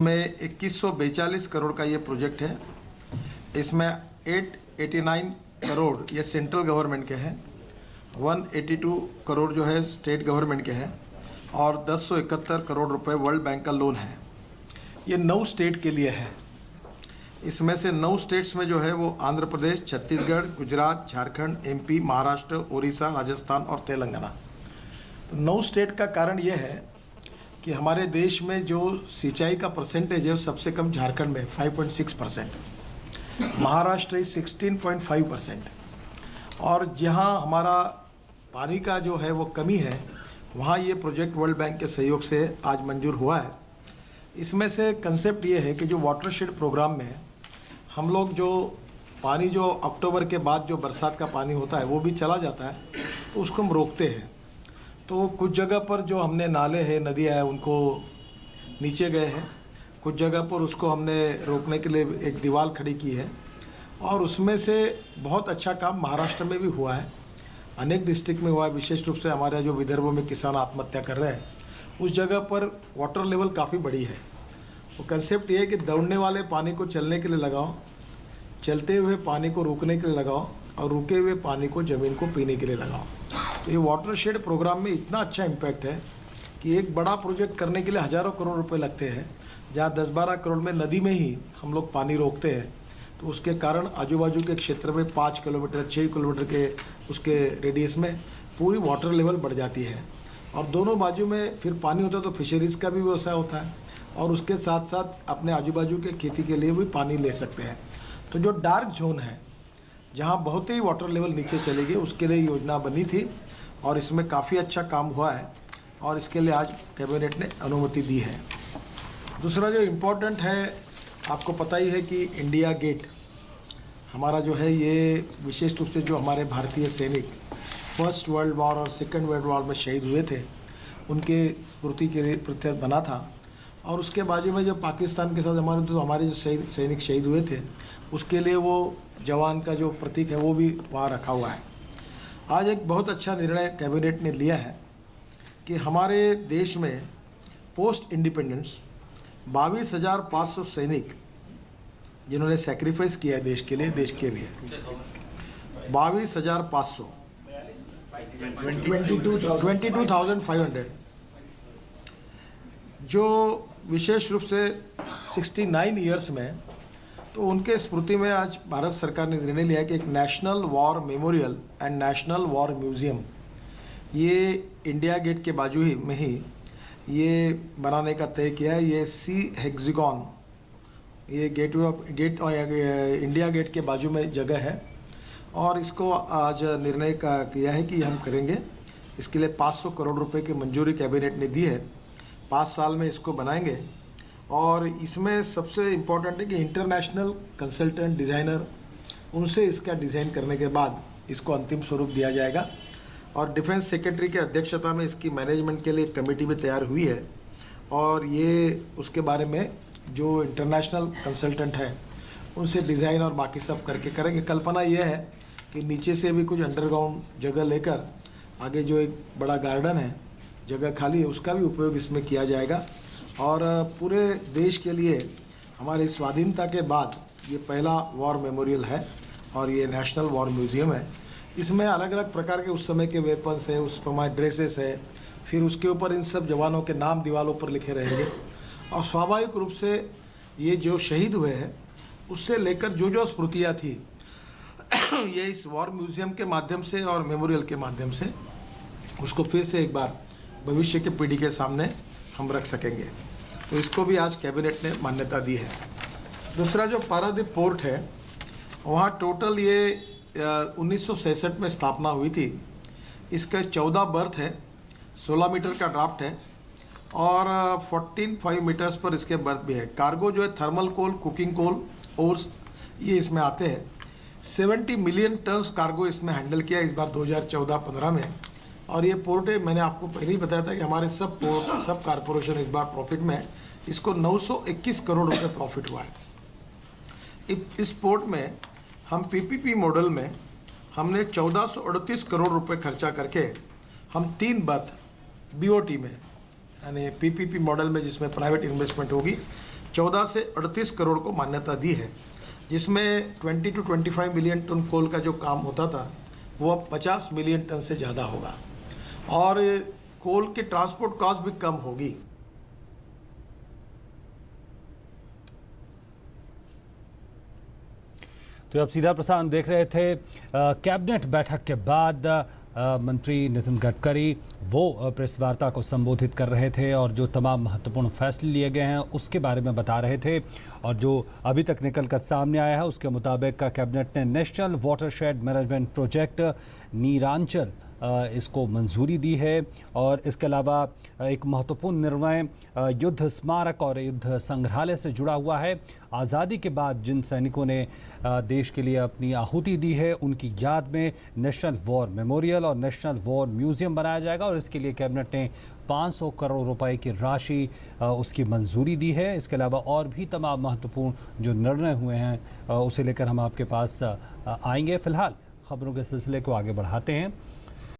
में 2142 करोड़ का ये प्रोजेक्ट है। इसमें 889 करोड़ ये सेंट्रल गवर्नमेंट के हैं, 182 करोड़ जो है स्टेट गवर्नमेंट के हैं और 1071 करोड़ रुपए वर्ल्ड बैंक का लोन है। ये 9 स्टेट के लिए है। इसमें से 9 स्टेट्स में जो है वो आंध्र प्रदेश, छत्तीसगढ़, गुजरात, झारखंड, एमपी, महाराष्ट्र, उड़ीसा, राजस्थान और तेलंगाना। तो 9 स्टेट का कारण ये है कि हमारे देश में जो सिंचाई का परसेंटेज है वो सबसे कम झारखंड में 5.6%, महाराष्ट्र 16.5% और जहां हमारा पानी का जो है वो कमी है वहां ये प्रोजेक्ट वर्ल्ड बैंक के सहयोग से आज मंजूर हुआ है। इसमें से कंसेप्ट ये है कि जो वाटरशेड प्रोग्राम में हम लोग जो पानी जो अक्टूबर के बाद जो बरसात का पानी होता है वो भी चला जाता है, तो उसको हम रोकते हैं। तो कुछ जगह पर जो हमने नाले हैं, नदियाँ हैं, उनको नीचे गए हैं। कुछ जगह पर उसको हमने रोकने के लिए एक दीवार खड़ी की है और उसमें से बहुत अच्छा काम महाराष्ट्र में भी हुआ है, अनेक डिस्ट्रिक्ट में हुआ है। विशेष रूप से हमारे जो विदर्भ में किसान आत्महत्या कर रहे हैं उस जगह पर वाटर लेवल काफ़ी बड़ी है। वो कंसेप्ट ये है कि दौड़ने वाले पानी को चलने के लिए लगाओ, चलते हुए पानी को रुकने के लिए लगाओ और रुके हुए पानी को ज़मीन को पीने के लिए लगाओ। तो ये वाटरशेड प्रोग्राम में इतना अच्छा इम्पैक्ट है कि एक बड़ा प्रोजेक्ट करने के लिए हज़ारों करोड़ रुपए लगते हैं, जहाँ 10-12 करोड़ में नदी में ही हम लोग पानी रोकते हैं। तो उसके कारण आजू बाजू के क्षेत्र में 5 किलोमीटर 6 किलोमीटर के उसके रेडियस में पूरी वाटर लेवल बढ़ जाती है और दोनों बाजू में फिर पानी होता है तो फिशरीज़ का भी व्यवसाय होता है और उसके साथ साथ अपने आजू बाजू के खेती के लिए भी पानी ले सकते हैं। तो जो डार्क जोन है जहाँ बहुत ही वाटर लेवल नीचे चलेगी उसके लिए योजना बनी थी और इसमें काफ़ी अच्छा काम हुआ है और इसके लिए आज कैबिनेट ने अनुमति दी है। दूसरा जो इम्पोर्टेंट है, आपको पता ही है कि इंडिया गेट हमारा जो है ये विशेष रूप से जो हमारे भारतीय सैनिक फर्स्ट वर्ल्ड वॉर और सेकेंड वर्ल्ड वॉर में शहीद हुए थे उनके स्मृति के लिए बना था और उसके बाजू में जो पाकिस्तान के साथ हमारे जो सैनिक शहीद हुए थे उसके लिए वो जवान का जो प्रतीक है वो भी वहाँ रखा हुआ है। आज एक बहुत अच्छा निर्णय कैबिनेट ने लिया है कि हमारे देश में पोस्ट इंडिपेंडेंस 22,500 सैनिक जिन्होंने सेक्रीफाइस किया है देश के लिए 22,500 22,500 जो विशेष रूप से 69 ईयर्स में, तो उनके स्मृति में आज भारत सरकार ने निर्णय लिया कि एक national war memorial and national war museum ये इंडिया गेट के बाजू ही में ही ये बनाने का तय किया है। ये सी हेक्सागन ये गेट और इंडिया गेट के बाजू में जगह है और इसको आज निर्णय का किया है कि हम करेंगे। इसके लिए 500 करोड़ रुपए की मंजूरी कैबिनेट ने दी है। 5 साल में इसको बनाएंगे और इसमें सबसे इम्पोर्टेंट है कि इंटरनेशनल कंसल्टेंट डिज़ाइनर उनसे इसका डिज़ाइन करने के बाद इसको अंतिम स्वरूप दिया जाएगा और डिफेंस सेक्रेटरी की अध्यक्षता में इसकी मैनेजमेंट के लिए एक कमेटी भी तैयार हुई है और ये उसके बारे में जो इंटरनेशनल कंसल्टेंट है उनसे डिज़ाइन और बाकी सब करके करेंगे। कल्पना ये है कि नीचे से भी कुछ अंडरग्राउंड जगह लेकर आगे जो एक बड़ा गार्डन है, जगह खाली है, उसका भी उपयोग इसमें किया जाएगा और पूरे देश के लिए हमारी स्वाधीनता के बाद ये पहला वॉर मेमोरियल है और ये नेशनल वॉर म्यूज़ियम है। इसमें अलग अलग प्रकार के उस समय के वेपन्स है, उस समय ड्रेसेस है, फिर उसके ऊपर इन सब जवानों के नाम दीवारों पर लिखे रहेंगे और स्वाभाविक रूप से ये जो शहीद हुए हैं उससे लेकर जो जो स्मृतियाँ थी ये इस वॉर म्यूज़ियम के माध्यम से और मेमोरियल के माध्यम से उसको फिर से एक बार भविष्य की पीढ़ी के सामने हम रख सकेंगे। तो इसको भी आज कैबिनेट ने मान्यता दी है। दूसरा जो पारादीप पोर्ट है वहाँ टोटल ये 1966 में स्थापना हुई थी। इसका 14 बर्थ है, 16 मीटर का ड्राफ्ट है और 14.5 मीटर्स पर इसके बर्थ भी है। कार्गो जो है थर्मल कोल, कुकिंग कोल, ओर्स ये इसमें आते हैं। 70 मिलियन टन्स कार्गो इसमें हैंडल किया इस बार 2014-15 में और ये पोर्ट है, मैंने आपको पहले ही बताया था कि हमारे सब पोर्ट सब कारपोरेशन इस बार प्रॉफिट में, इसको 921 करोड़ रुपए प्रॉफिट हुआ है। इस पोर्ट में हम पीपीपी मॉडल में हमने 1438 करोड़ रुपए खर्चा करके हम 3 बर्थ बीओटी में यानी पीपीपी मॉडल में जिसमें प्राइवेट इन्वेस्टमेंट होगी 14 से 38 करोड़ को मान्यता दी है, जिसमें 20 to 25 मिलियन टन कोल का जो काम होता था वो अब 50 मिलियन टन से ज़्यादा होगा और कोल के ट्रांसपोर्ट कॉस्ट भी कम होगी। तो अब सीधा प्रसारण देख रहे थे। कैबिनेट बैठक के बाद मंत्री नितिन गडकरी वो प्रेस वार्ता को संबोधित कर रहे थे और जो तमाम महत्वपूर्ण फैसले लिए गए हैं उसके बारे में बता रहे थे। और जो अभी तक निकल कर सामने आया है उसके मुताबिक कैबिनेट ने नेशनल वाटरशेड मैनेजमेंट प्रोजेक्ट नीरांचल इसको मंजूरी दी है। और इसके अलावा एक महत्वपूर्ण निर्णय युद्ध स्मारक और युद्ध संग्रहालय से जुड़ा हुआ है। आज़ादी के बाद जिन सैनिकों ने देश के लिए अपनी आहुति दी है उनकी याद में नेशनल वॉर मेमोरियल और नेशनल वॉर म्यूज़ियम बनाया जाएगा और इसके लिए कैबिनेट ने 500 करोड़ रुपए की राशि उसकी मंजूरी दी है। इसके अलावा और भी तमाम महत्वपूर्ण जो निर्णय हुए हैं उसे लेकर हम आपके पास आएंगे। फिलहाल खबरों के सिलसिले को आगे बढ़ाते हैं।